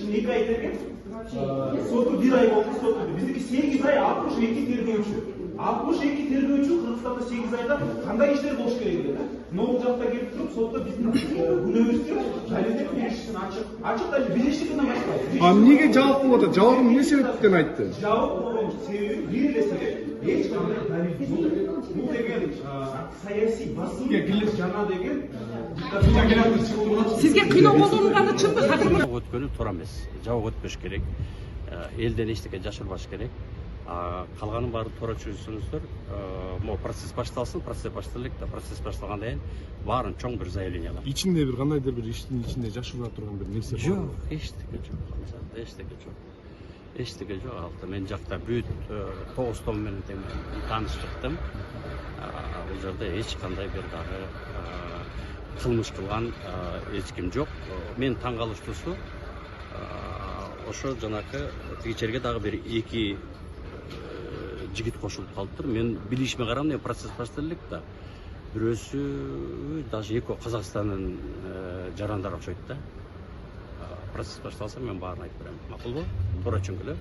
үшін 2 ай берген, соты 1 ай болды, соты. Біздікі 8 ай 62 тергеуші. 62 тергеуші Қырғызстанда 8 айда қандай іштер болуш керек еді? Новый жақта келіп тұрып, сотта біздің күнөөбүздү дәлелдеп беришсин ачык. Ачык даже biz eşliğinden başlayız. Неге жауап болуп атат? Жауабын эмне себептен айтты? Жауап болуун себеби бир эле себеп. Эч кандай далил жок. Бул деген саясий басым жана деген Сизге кыйноо колдонулганы чынбы? Такыр өткөнү туура эмес. Жабык өтпөш керек. Элден эчтеке жашырбаш керек. Калганын баары туура түшүнсөңүздөр, могу процесс башталсын, процесс башталып, процесс башталгандан кийин баарын чоң бир заявление алат. Ичинде бир кандайдыр бир иштин ичинде жашыра турган бир нерсе бар. Жок, эчтеке жок. Эчтеке жок. Эчтеке жок. Алты мен жакта бүт 9 том менен тааныш чыктым. Бул жерде эч кандай бир дагы кылмыш кылган эч ким жок. Мен таң калыштуусу ошо жанакы тигичерге дагы бир 2 жигит кошулуп калыптыр. Мен билишиме карап, процесс башталып элек да. Бирөөсү даже эко Казакстандын жарандары окшойт да. Процесс башталса мен баарын айтып берем. Макулбу? Туура түшүнгүлө.